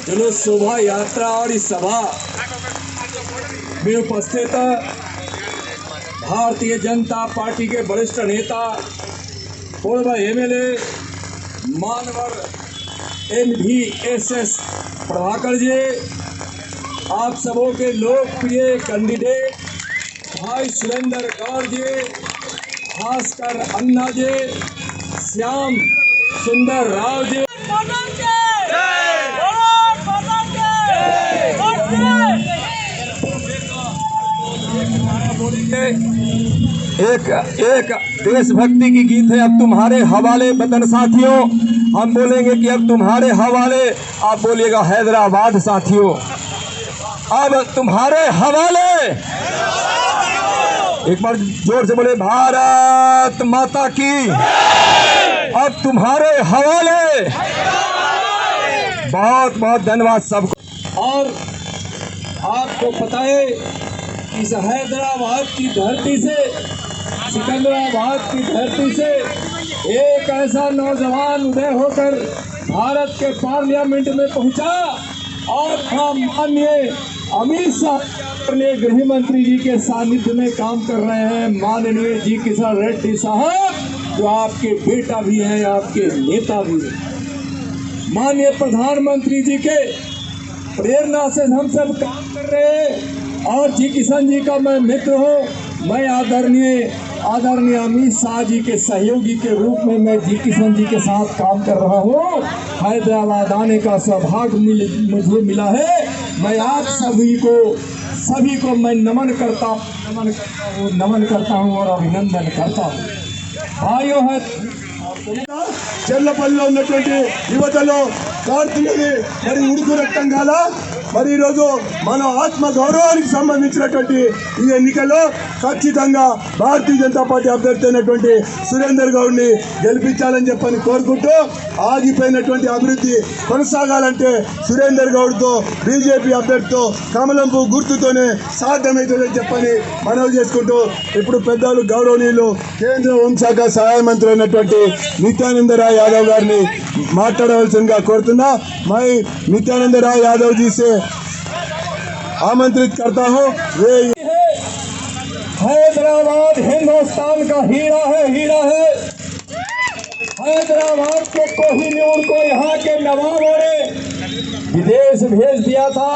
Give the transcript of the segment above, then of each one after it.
जुलूस शोभा यात्रा और इस सभा में उपस्थित भारतीय जनता पार्टी के वरिष्ठ नेता पूर्व एमएलए मानवर NVSS प्रभाकर जी, आप सबों के लोकप्रिय कैंडिडेट भाई सुरेंद्र गौड़ जी, भास्कर अन्ना जी, श्याम सुंदर राव जी, एक देशभक्ति की गीत है। अब तुम्हारे हवाले वतन साथियों, हम बोलेंगे कि अब तुम्हारे हवाले, आप बोलिएगा हैदराबाद साथियों। अब तुम्हारे हवाले, एक बार जोर से बोले भारत माता की। अब तुम्हारे हवाले। बहुत बहुत धन्यवाद सबको। और आपको पता है इस हैदराबाद की धरती से, सिकंदराबाद की धरती से एक ऐसा नौजवान उदय होकर भारत के पार्लियामेंट में पहुंचा और माननीय अमित शाह ने गृह मंत्री जी के सानिध्य में काम कर रहे हैं माननीय जी किशन रेड्डी साहब, जो आपके बेटा भी हैं, आपके नेता भी हैं। माननीय प्रधानमंत्री जी के प्रेरणा से हम सब काम कर रहे हैं और जी किशन जी का मैं मित्र हूँ। मैं आदरणीय अमित शाह जी के सहयोगी के रूप में मैं जी किशन जी के साथ काम कर रहा हूँ। हैदराबाद आने का सौभाग्य मुझे मिला है। मैं आप सभी को मैं नमन करता हूँ और अभिनंदन करता हूँ। भाइयों है చెర్లపల్లిలో ఉన్నటువంటి యువతలో కార్తీయని మరి ఉడుకు రక్తం కాల మరి ఈరోజు మన ఆత్మ గౌరవానికి సంబంధించినటువంటి ఈ ఎన్నికల్లో ఖచ్చితంగా భారతీయ జనతా పార్టీ అభ్యర్థి అయినటువంటి సురేందర్ గౌడ్ని గెలిపించాలని చెప్పని కోరుకుంటూ, ఆగిపోయినటువంటి అభివృద్ధి కొనసాగాలంటే సురేందర్ గౌడ్తో బీజేపీ అభ్యర్థితో కమలంపు గుర్తుతోనే సాధ్యమవుతుందని చెప్పని మనవి చేసుకుంటూ, ఇప్పుడు పెద్దలు గౌరవనీయులు కేంద్ర హోంశాఖ సహాయ మంత్రి అయినటువంటి नित्यानंद राय यादव गारिनी माట్లాడవలసిందిగా కోరుతున్నా। मैं नित्यानंद राय यादव जी से आमंत्रित करता हूं। वे हैदराबाद हिंदुस्तान का हीरा है, हीरा है। हैदराबाद के कोहिनूर को यहाँ के नवाबों ने विदेश भेज दिया था,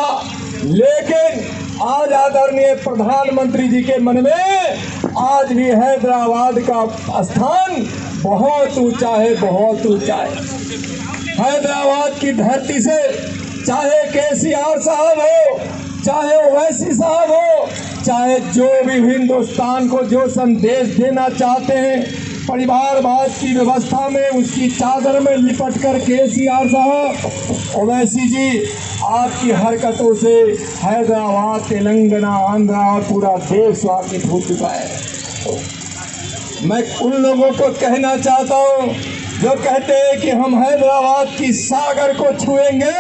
लेकिन आज आदरणीय प्रधानमंत्री जी के मन में आज भी हैदराबाद का स्थान बहुत ऊंचा है, बहुत ऊंचा है। हैदराबाद की धरती से चाहे केसीआर साहब हो, चाहे ओवैसी साहब हो, चाहे जो भी हिंदुस्तान को जो संदेश देना चाहते हैं परिवारवाद की व्यवस्था में, उसकी चादर में लिपट कर केसीआर साहब, ओवैसी जी, आपकी हरकतों से हैदराबाद, तेलंगाना, आंध्रा और पूरा देश स्वागत हो चुका है। मैं उन लोगों को कहना चाहता हूँ जो कहते हैं कि हम हैदराबाद की सागर को छुएंगे,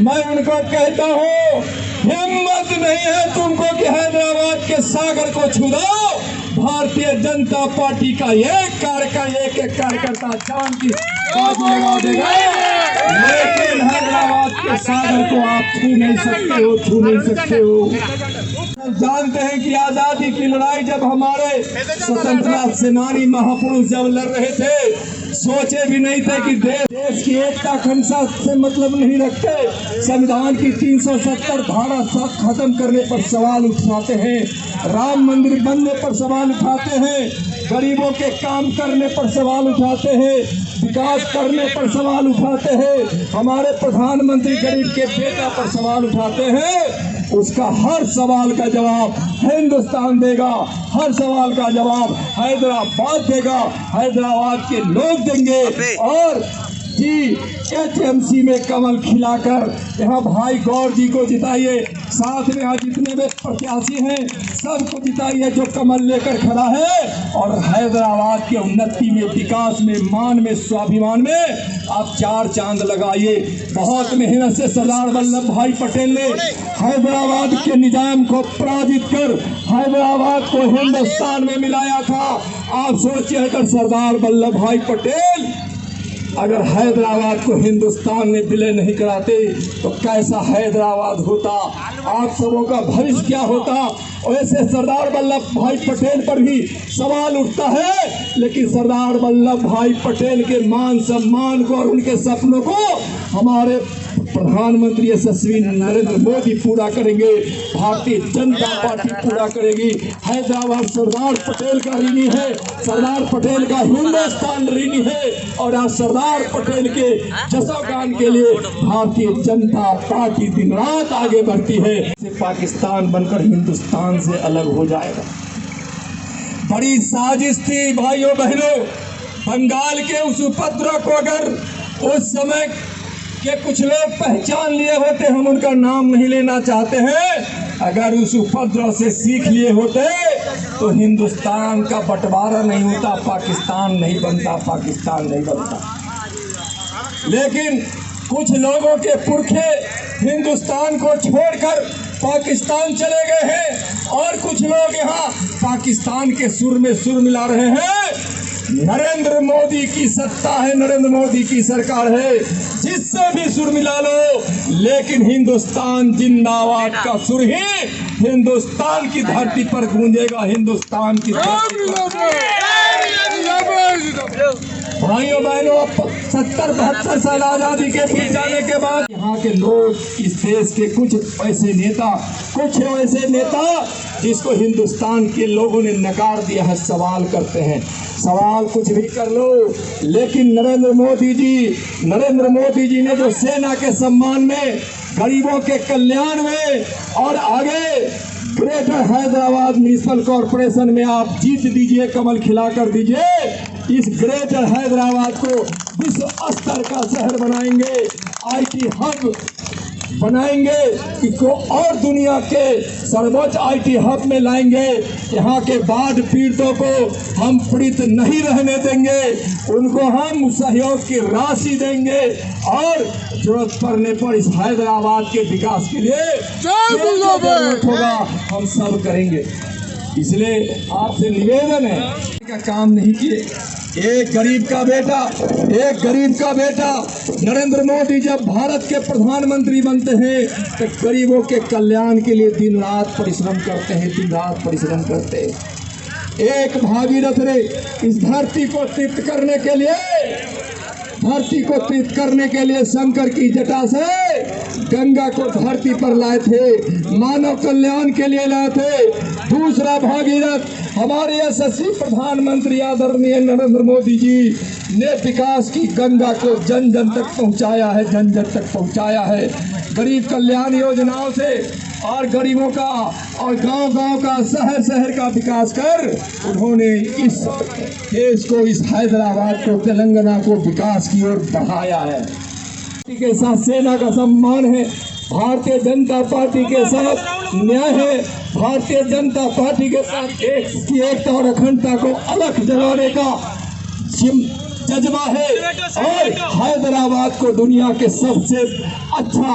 मैं उनको कहता हूँ हिम्मत नहीं है तुमको कि हैदराबाद के सागर को छू दो। भारतीय जनता पार्टी का एक कार्यकर्ता जान की बाजी लगा देगा, लेकिन हैदराबाद के सागर को आप छू नहीं सकते हो। जानते हैं कि आजादी की लड़ाई जब हमारे स्वतंत्रता सेनानी महापुरुष जब लड़ रहे थे, सोचे भी नहीं थे कि देश की एकता अखंडता से मतलब नहीं रखते, संविधान की 370 धारा खत्म करने पर सवाल उठाते हैं, राम मंदिर बनने पर सवाल उठाते हैं, गरीबों के काम करने पर सवाल उठाते हैं, विकास करने पर सवाल उठाते हैं, हमारे प्रधानमंत्री गरीब के बेटा पर सवाल उठाते हैं। उसका हर सवाल का जवाब हिंदुस्तान देगा, हर सवाल का जवाब हैदराबाद देगा, हैदराबाद के लोग देंगे। और जी HMC में कमल खिलाकर यहाँ भाई गौर जी को जिताइए, साथ में यहाँ जितने भी प्रत्याशी हैं सबको जिताइए जो कमल लेकर खड़ा है, और हैदराबाद के उन्नति में, विकास में, मान में, स्वाभिमान में आप 4 चांद लगाइए। बहुत मेहनत से सरदार वल्लभ भाई पटेल ने हैदराबाद के निजाम को पराजित कर हैदराबाद को हिंदुस्तान में मिलाया था। आप सोचिए अगर सरदार वल्लभ भाई पटेल अगर हैदराबाद को हिंदुस्तान में विलय नहीं कराते तो कैसा हैदराबाद होता, आप सबों का भविष्य क्या होता। वैसे सरदार वल्लभ भाई पटेल पर भी सवाल उठता है, लेकिन सरदार वल्लभ भाई पटेल के मान सम्मान को और उनके सपनों को हमारे प्रधानमंत्री यशस्वी नरेंद्र मोदी पूरा करेंगे, भारतीय जनता पार्टी पूरा करेगी। हैदराबाद सरदार पटेल का ऋणी है, सरदार पटेल का हिंदुस्तान ऋणी है, और आज सरदार पटेल के जसोगान के लिए भारतीय जनता पार्टी दिन रात आगे बढ़ती है। पाकिस्तान बनकर हिंदुस्तान से अलग हो जाएगा। बड़ी साजिश थी भाइयों बहनों, बंगाल के उस उपद्रव को अगर उस समय के कुछ लोग पहचान लिए होते, हम उनका नाम नहीं लेना चाहते हैं, अगर उस उपद्रव से सीख लिए होते तो हिंदुस्तान का बंटवारा नहीं होता, पाकिस्तान नहीं बनता, पाकिस्तान नहीं बनता। लेकिन कुछ लोगों के पुरखे हिंदुस्तान को छोड़कर पाकिस्तान चले गए हैं और कुछ लोग यहाँ पाकिस्तान के सुर में सुर मिला रहे हैं। नरेंद्र मोदी की सत्ता है, नरेंद्र मोदी की सरकार है, जिससे भी सुर मिला लो, लेकिन हिंदुस्तान जिंदाबाद का सुर ही हिंदुस्तान की धरती पर गूंजेगा। हिंदुस्तान की धरती पर भाइयों बहनों, 70-72 साल आजादी के बीत जाने के बाद यहाँ के लोग, इस देश के कुछ ऐसे नेता जिसको हिंदुस्तान के लोगों ने नकार दिया है, सवाल करते हैं। सवाल कुछ भी कर लो, लेकिन नरेंद्र मोदी जी ने जो सेना के सम्मान में, गरीबों के कल्याण में और आगे ग्रेटर हैदराबाद म्युनिसिपल कॉरपोरेशन में आप जीत दीजिए, कमल खिला कर दीजिए। इस ग्रेटर हैदराबाद को विश्व स्तर का शहर बनाएंगे, IT हब बनाएंगे, इसको और दुनिया के सर्वोच्च IT हब में लाएंगे। यहाँ के बाढ़ पीड़ितों को हम पीड़ित नहीं रहने देंगे, उनको हम सहयोग की राशि देंगे और जरूरत पड़ने पर इस हैदराबाद के विकास के लिए जरूरत होगा हम सब करेंगे। इसलिए आपसे निवेदन है का काम नहीं किए। एक गरीब का बेटा नरेंद्र मोदी जब भारत के प्रधानमंत्री बनते हैं तो गरीबों के कल्याण के लिए दिन रात परिश्रम करते हैं। एक भागीरथ ने इस धरती को तृप्त करने के लिए शंकर की जटा से गंगा को धरती पर लाए थे, मानव कल्याण के लिए लाए थे। दूसरा भागीरथ हमारे यशस्वी प्रधानमंत्री आदरणीय नरेंद्र मोदी जी ने विकास की गंगा को जन जन तक पहुंचाया है। गरीब कल्याण योजनाओं से और गरीबों का और गांव का, शहर का विकास कर उन्होंने इस देश को, इस हैदराबाद को, तेलंगाना को विकास की ओर बढ़ाया है। के साथ सेना का सम्मान है, भारतीय जनता पार्टी के साथ न्याय है, भारतीय जनता पार्टी के साथ एकता और अखंडता को अलग जलाने का जज्बा है और हैदराबाद को दुनिया के सबसे अच्छा